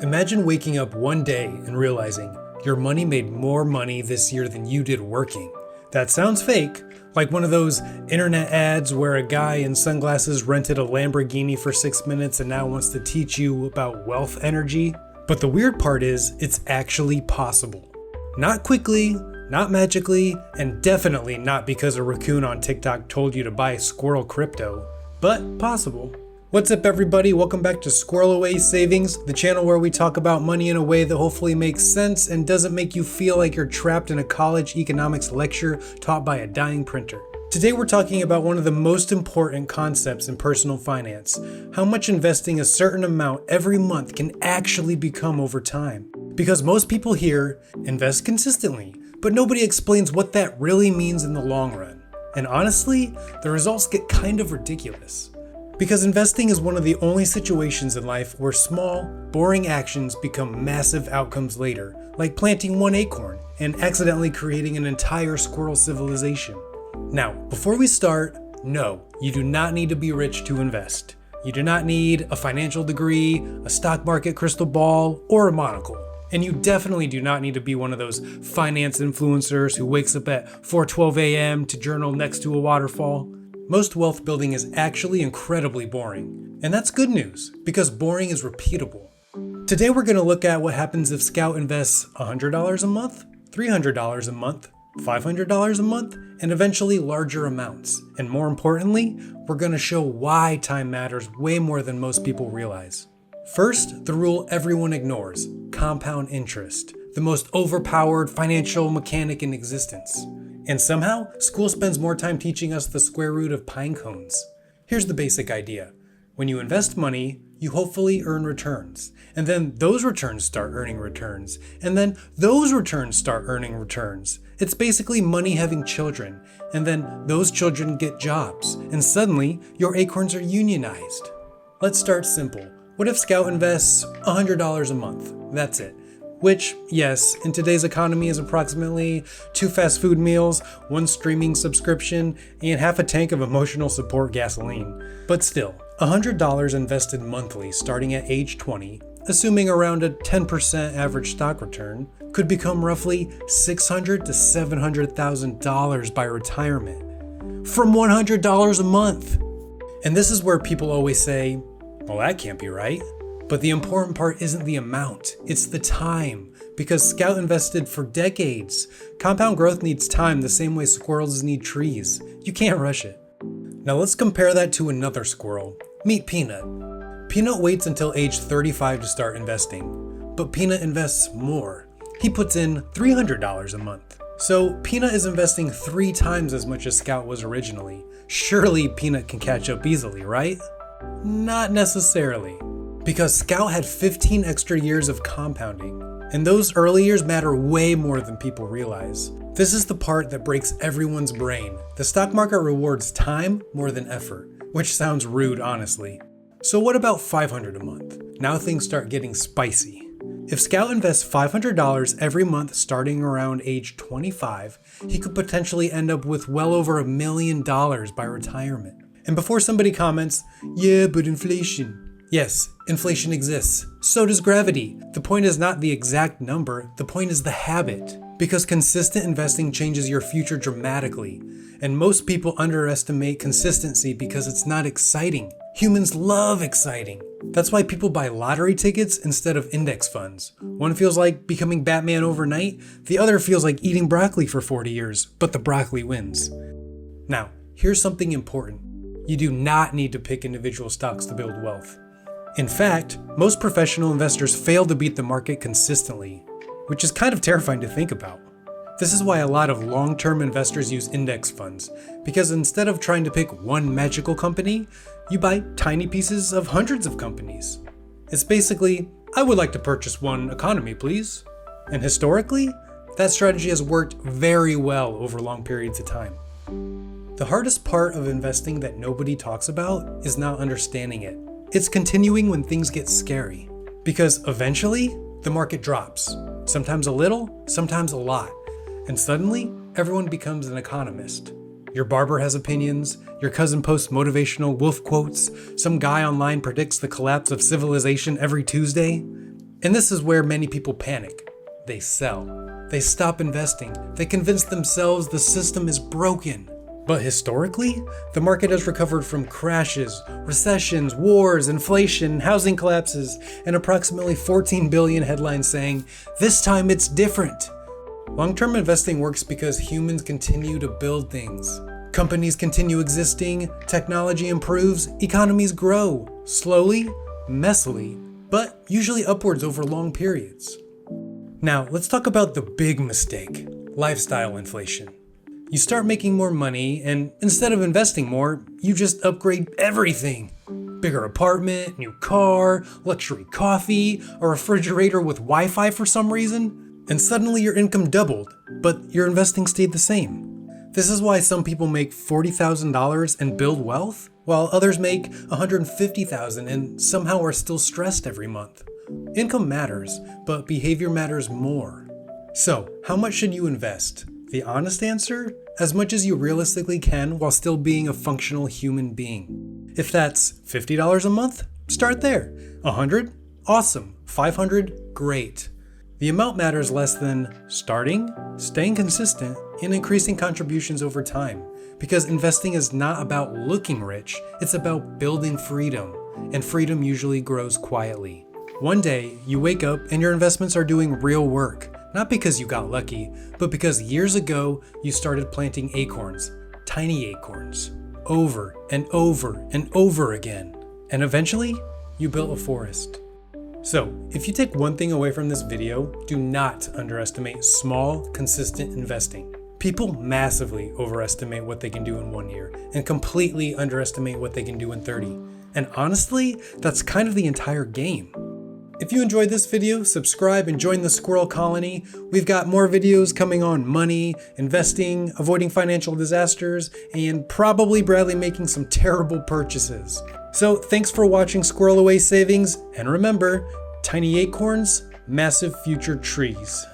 Imagine waking up one day and realizing your money made more money this year than you did working. That sounds fake, like one of those internet ads where a guy in sunglasses rented a Lamborghini for 6 minutes and now wants to teach you about wealth energy. But the weird part is, it's actually possible. Not quickly, not magically, and definitely not because a raccoon on TikTok told you to buy Squirrel crypto, but possible. What's up, everybody? Welcome back to Squirrel Away Savings, the channel where we talk about money in a way that hopefully makes sense and doesn't make you feel like you're trapped in a college economics lecture taught by a dying printer. Today we're talking about one of the most important concepts in personal finance, how much investing a certain amount every month can actually become over time. Because most people here invest consistently, but nobody explains what that really means in the long run. And honestly, the results get kind of ridiculous. Because investing is one of the only situations in life where small, boring actions become massive outcomes later, like planting one acorn and accidentally creating an entire squirrel civilization. Now, before we start, no, you do not need to be rich to invest. You do not need a financial degree, a stock market crystal ball, or a monocle. And you definitely do not need to be one of those finance influencers who wakes up at 4:12 a.m. to journal next to a waterfall. Most wealth building is actually incredibly boring. And that's good news, because boring is repeatable. Today we're going to look at what happens if Scout invests $100 a month, $300 a month, $500 a month, and eventually larger amounts. And more importantly, we're going to show why time matters way more than most people realize. First, the rule everyone ignores: compound interest, the most overpowered financial mechanic in existence. And somehow, school spends more time teaching us the square root of pine cones. Here's the basic idea. When you invest money, you hopefully earn returns. And then those returns start earning returns. And then those returns start earning returns. It's basically money having children. And then those children get jobs. And suddenly, your acorns are unionized. Let's start simple. What if Scout invests $100 a month? That's it. Which, yes, in today's economy is approximately 2 fast food meals, 1 streaming subscription, and half a tank of emotional support gasoline. But still, $100 invested monthly starting at age 20, assuming around a 10% average stock return, could become roughly $600,000 to $700,000 by retirement. From $100 a month! And this is where people always say, well, that can't be right. But the important part isn't the amount, it's the time. Because Scout invested for decades. Compound growth needs time the same way squirrels need trees. You can't rush it. Now let's compare that to another squirrel. Meet Peanut. Peanut waits until age 35 to start investing. But Peanut invests more. He puts in $300 a month. So Peanut is investing 3 times as much as Scout was originally. Surely Peanut can catch up easily, right? Not necessarily. Because Scout had 15 extra years of compounding, and those early years matter way more than people realize. This is the part that breaks everyone's brain. The stock market rewards time more than effort, which sounds rude, honestly. So what about $500 a month? Now things start getting spicy. If Scout invests $500 every month starting around age 25, he could potentially end up with well over $1 million by retirement. And before somebody comments, yeah, but inflation. Yes, inflation exists. So does gravity. The point is not the exact number, the point is the habit. Because consistent investing changes your future dramatically. And most people underestimate consistency because it's not exciting. Humans love exciting. That's why people buy lottery tickets instead of index funds. One feels like becoming Batman overnight, the other feels like eating broccoli for 40 years, but the broccoli wins. Now, here's something important. You do not need to pick individual stocks to build wealth. In fact, most professional investors fail to beat the market consistently, which is kind of terrifying to think about. This is why a lot of long-term investors use index funds, because instead of trying to pick one magical company, you buy tiny pieces of hundreds of companies. It's basically, I would like to purchase one economy, please. And historically, that strategy has worked very well over long periods of time. The hardest part of investing that nobody talks about is not understanding it. It's continuing when things get scary. Because eventually, the market drops. Sometimes a little, sometimes a lot. And suddenly, everyone becomes an economist. Your barber has opinions, your cousin posts motivational wolf quotes, some guy online predicts the collapse of civilization every Tuesday. And this is where many people panic. They sell. They stop investing. They convince themselves the system is broken. But historically, the market has recovered from crashes, recessions, wars, inflation, housing collapses, and approximately 14 billion headlines saying, "This time it's different." Long-term investing works because humans continue to build things. Companies continue existing, technology improves, economies grow, slowly, messily, but usually upwards over long periods. Now, let's talk about the big mistake, lifestyle inflation. You start making more money, and instead of investing more, you just upgrade everything. Bigger apartment, new car, luxury coffee, a refrigerator with Wi-Fi for some reason, and suddenly your income doubled, but your investing stayed the same. This is why some people make $40,000 and build wealth, while others make $150,000 and somehow are still stressed every month. Income matters, but behavior matters more. So, how much should you invest? The honest answer? As much as you realistically can while still being a functional human being. If that's $50 a month, start there. 100? Awesome. 500? Great. The amount matters less than starting, staying consistent, and increasing contributions over time. Because investing is not about looking rich, it's about building freedom. And freedom usually grows quietly. One day, you wake up and your investments are doing real work. Not because you got lucky, but because years ago, you started planting acorns, tiny acorns, over and over and over again. And eventually, you built a forest. So, if you take one thing away from this video, do not underestimate small, consistent investing. People massively overestimate what they can do in 1 year and completely underestimate what they can do in 30. And honestly, that's kind of the entire game. If you enjoyed this video, subscribe and join the Squirrel Colony. We've got more videos coming on money, investing, avoiding financial disasters, and probably Bradley making some terrible purchases. So thanks for watching Squirrel Away Savings, and remember, tiny acorns, massive future trees.